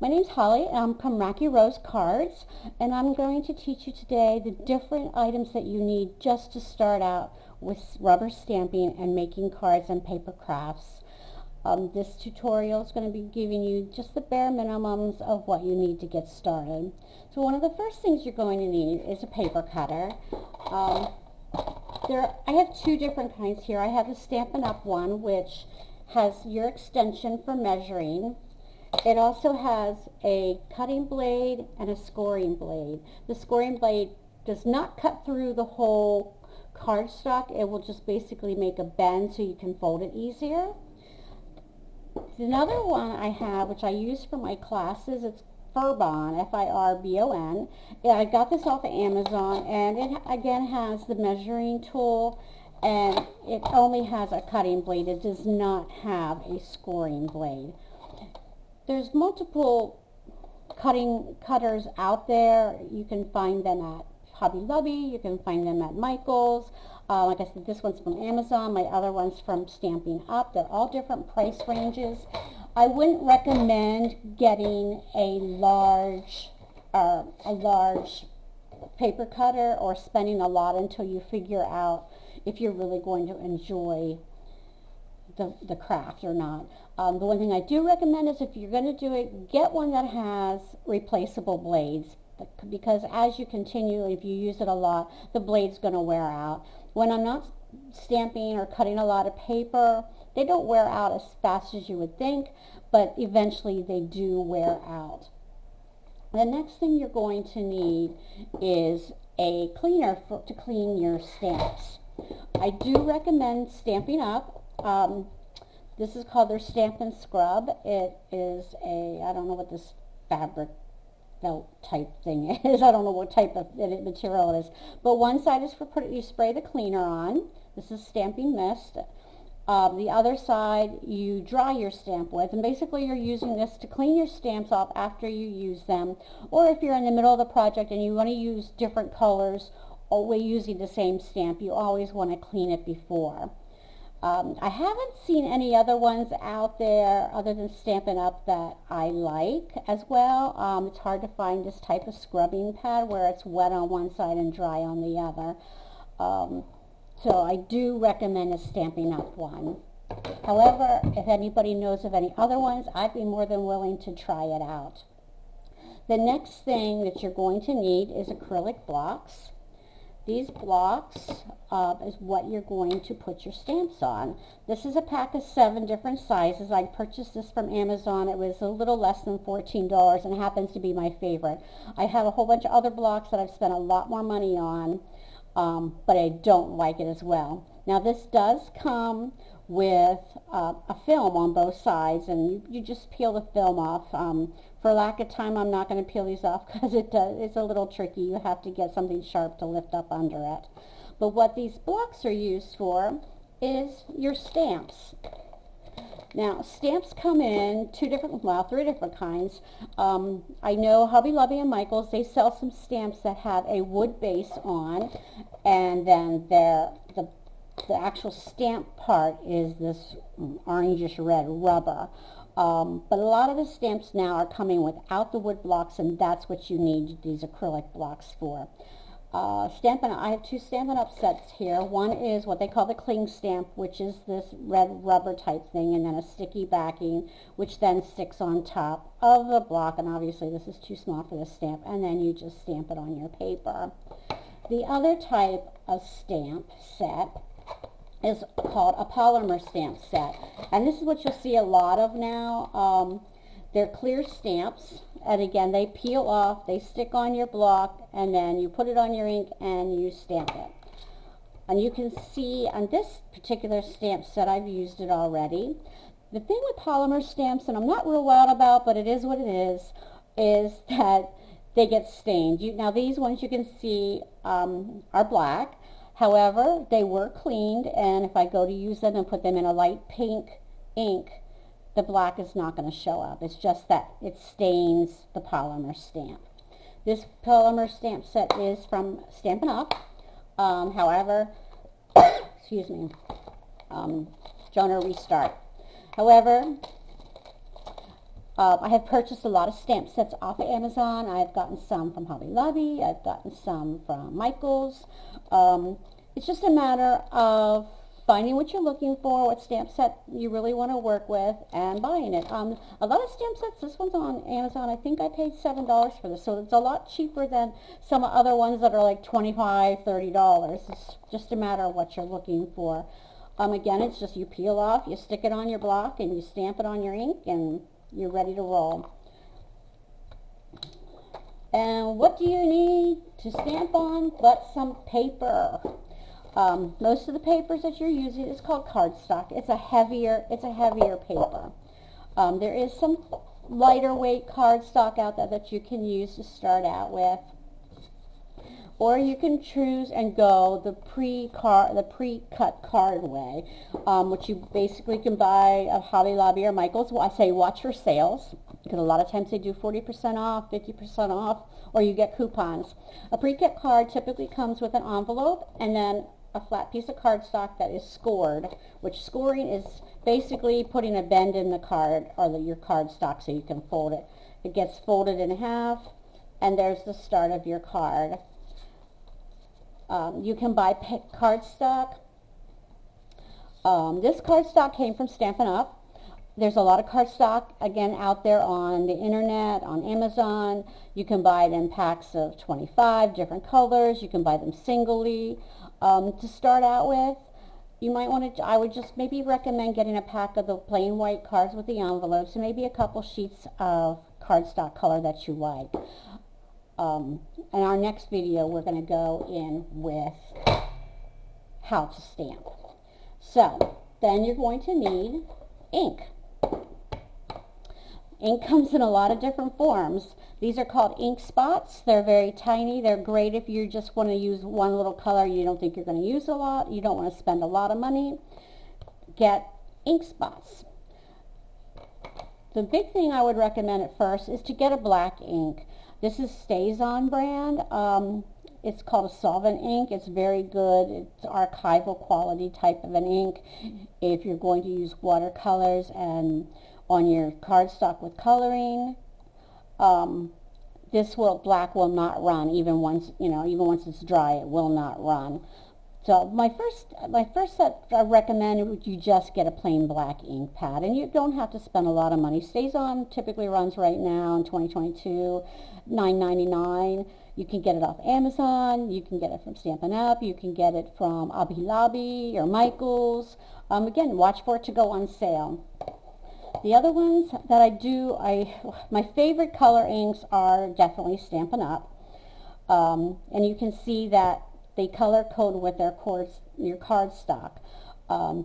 My name's Holly, and I'm from Rocky Rose Cards, and I'm going to teach you today the different items that you need just to start out with rubber stamping and making cards and paper crafts. This tutorial is going to be giving you just the bare minimums of what you need to get started. So one of the first things you're going to need is a paper cutter. I have two different kinds here. I have the Stampin' Up! One, which has your extension for measuring. It also has a cutting blade and a scoring blade. The scoring blade does not cut through the whole cardstock. It will just basically make a bend so you can fold it easier. Another one I have, which I use for my classes, it's Firbon, F-I-R-B-O-N. I got this off of Amazon, and it again has the measuring tool, and it only has a cutting blade. It does not have a scoring blade. There's multiple cutters out there. You can find them at Hobby Lobby. You can find them at Michael's. Like I said, this one's from Amazon. My other one's from Stampin' Up! They're all different price ranges. I wouldn't recommend getting a large paper cutter or spending a lot until you figure out if you're really going to enjoy the craft or not. The one thing I do recommend is if you're going to do it, get one that has replaceable blades, because as you continue, if you use it a lot, the blade's going to wear out. When I'm not stamping or cutting a lot of paper, they don't wear out as fast as you would think, but eventually they do wear out. The next thing you're going to need is a cleaner to clean your stamps. I do recommend Stampin' Up! This is called their Stampin' Scrub. It is I don't know what this fabric felt type thing is. I don't know what type of material it is. But one side is for you spray the cleaner on. This is Stamping Mist. The other side you dry your stamp with, and basically you're using this to clean your stamps off after you use them, or if you're in the middle of the project and you want to use different colors or using the same stamp, you always want to clean it before. I haven't seen any other ones out there other than Stampin' Up! That I like as well. It's hard to find this type of scrubbing pad where it's wet on one side and dry on the other. So I do recommend a Stampin' Up! One. However, if anybody knows of any other ones, I'd be more than willing to try it out. The next thing that you're going to need is acrylic blocks. These blocks is what you're going to put your stamps on. This is a pack of 7 different sizes. I purchased this from Amazon. It was a little less than $14 and happens to be my favorite. I have a whole bunch of other blocks that I've spent a lot more money on, but I don't like it as well. Now this does come with a film on both sides, and you just peel the film off. For lack of time, I'm not going to peel these off because it's a little tricky. You have to get something sharp to lift up under it. But what these blocks are used for is your stamps. Now, stamps come in 3 different kinds. I know Hobby Lobby and Michael's, they sell some stamps that have a wood base on, and then the actual stamp part is this orangish red rubber. But a lot of the stamps now are coming without the wood blocks, and that's what you need these acrylic blocks for. I have 2 Stampin' Up! Sets here. One is what they call the cling stamp, which is this red rubber type thing, and then a sticky backing, which then sticks on top of the block, and obviously this is too small for the stamp, and then you just stamp it on your paper. The other type of stamp set is called a polymer stamp set, and this is what you'll see a lot of now. They're clear stamps, and again they peel off, they stick on your block, and then you put it on your ink and you stamp it. And you can see on this particular stamp set, I've used it already. The thing with polymer stamps, and I'm not real wild about, but it is what it is that they get stained. Now these ones you can see are black. However, they were cleaned, and if I go to use them and put them in a light pink ink, the black is not going to show up. It's just that it stains the polymer stamp. This polymer stamp set is from Stampin' Up! However, excuse me, Jonah, restart. However, I have purchased a lot of stamp sets off of Amazon. I've gotten some from Hobby Lobby. I've gotten some from Michaels. It's just a matter of finding what you're looking for, what stamp set you really want to work with, and buying it. A lot of stamp sets, this one's on Amazon. I think I paid $7 for this, so it's a lot cheaper than some other ones that are like $25, $30. It's just a matter of what you're looking for. Again, it's just you peel off, you stick it on your block, and you stamp it on your ink, and you're ready to roll. And what do you need to stamp on but some paper? Most of the papers that you're using is called cardstock. It's a heavier paper. There is some lighter weight cardstock out there that you can use to start out with. Or you can choose and go the pre-cut card way, which you basically can buy at Hobby Lobby or Michaels. Well, I say watch for sales, because a lot of times they do 40% off, 50% off, or you get coupons. A pre-cut card typically comes with an envelope and then a flat piece of cardstock that is scored, which scoring is basically putting a bend in the card or your cardstock so you can fold it. It gets folded in half, and there's the start of your card. You can buy cardstock. This cardstock came from Stampin' Up. There's a lot of cardstock, again, out there on the internet, on Amazon. You can buy it in packs of 25 different colors. You can buy them singly. To start out with, you might want to, I would just maybe recommend getting a pack of the plain white cards with the envelopes and maybe a couple sheets of cardstock color that you like. In our next video, we're going to go in with how to stamp. So, then you're going to need ink. Ink comes in a lot of different forms. These are called ink spots. They're very tiny. They're great if you just want to use one little color you don't think you're going to use a lot. You don't want to spend a lot of money. Get ink spots. The big thing I would recommend at first is to get a black ink. This is StazOn brand. It's called a solvent ink. It's very good. It's archival quality type of an ink. If you're going to use watercolors and on your cardstock with coloring, black will not run even once it's dry. It will not run. So my first set I recommend would you just get a plain black ink pad, and you don't have to spend a lot of money. StazOn typically runs right now in 2022 $9.99. You can get it off Amazon. You can get it from Stampin' Up. You can get it from Hobby Lobby or Michaels. Again, watch for it to go on sale. The other ones that I do, my favorite color inks are definitely Stampin' Up. And you can see that they color code with your cardstock.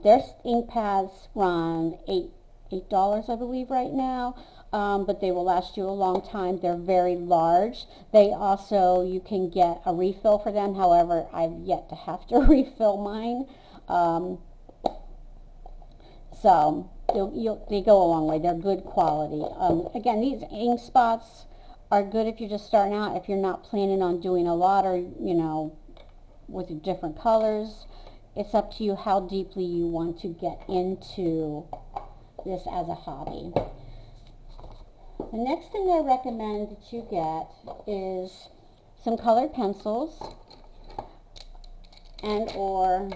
Their ink pads run $8, I believe, right now. But they will last you a long time. They're very large. You can get a refill for them. However, I've yet to have to refill mine. So they go a long way. They're good quality. Again, these ink spots are good if you're just starting out. If you're not planning on doing a lot or, with different colors, it's up to you how deeply you want to get into this as a hobby. The next thing I recommend that you get is some colored pencils and or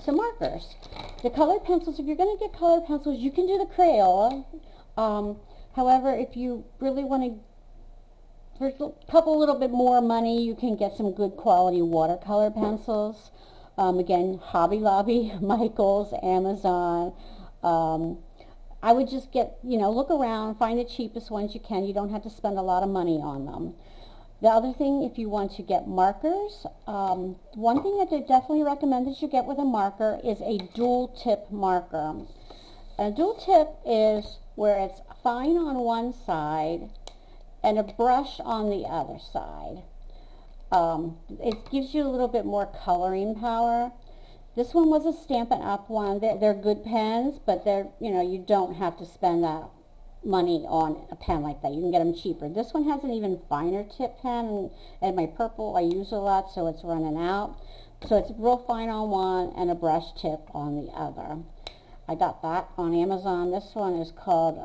some markers. The colored pencils, if you're going to get colored pencils, you can do the Crayola. However, if you really want to, for a couple little bit more money, you can get some good quality watercolor pencils. Again, Hobby Lobby, Michaels, Amazon. I would just look around, find the cheapest ones you can. You don't have to spend a lot of money on them. The other thing, if you want to get markers, one thing that I definitely recommend that you get with a marker is a dual tip marker. A dual tip is where it's fine on one side and a brush on the other side. It gives you a little bit more coloring power. This one was a Stampin' Up one. They're good pens, but you don't have to spend that money on a pen like that. You can get them cheaper. This one has an even finer tip pen, and my purple I use a lot, so it's running out. So it's real fine on one and a brush tip on the other. I got that on Amazon. This one is called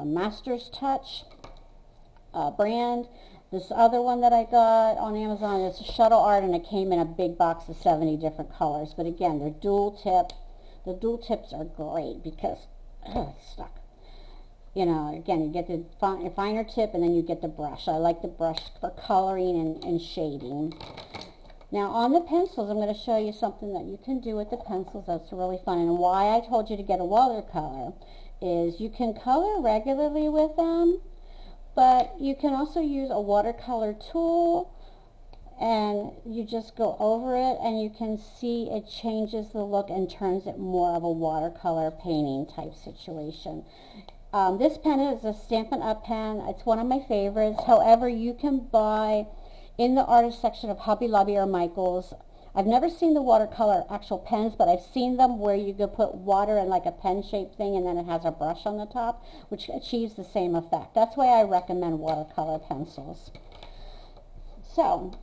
Master's Touch brand. This other one that I got on Amazon is Shuttle Art, and it came in a big box of 70 different colors. But again, they're dual tip. The dual tips are great because it's stuck. You know, again, you get the finer tip, and then you get the brush. I like the brush for coloring and shading. Now, on the pencils, I'm going to show you something that you can do with the pencils that's really fun. And why I told you to get a watercolor is you can color regularly with them, but you can also use a watercolor tool, and you just go over it, and you can see it changes the look and turns it more of a watercolor painting type situation. This pen is a Stampin' Up! Pen. It's one of my favorites. However, you can buy in the artist section of Hobby Lobby or Michaels. I've never seen the watercolor actual pens, but I've seen them where you could put water in like a pen-shaped thing, and then it has a brush on the top, which achieves the same effect. That's why I recommend watercolor pencils. So,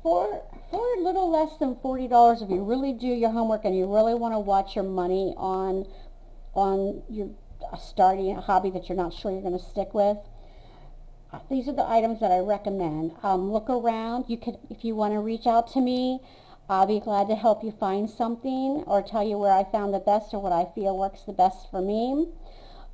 for a little less than $40, if you really do your homework and you really want to watch your money on your starting a hobby that you're not sure you're going to stick with, these are the items that I recommend. Look around. You could, if you want to reach out to me, I'll be glad to help you find something or tell you where I found the best or what I feel works the best for me.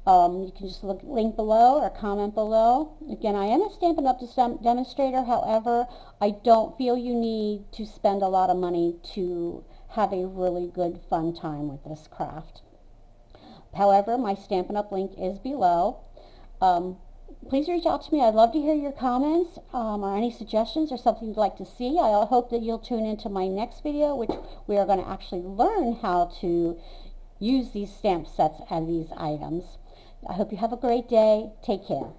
You can just link below or comment below. Again, I am a Stampin' Up! Demonstrator. However, I don't feel you need to spend a lot of money to have a really good, fun time with this craft. However, my Stampin' Up! Link is below. Please reach out to me. I'd love to hear your comments or any suggestions or something you'd like to see. I hope that you'll tune into my next video, which we are going to actually learn how to use these stamp sets and these items. I hope you have a great day. Take care.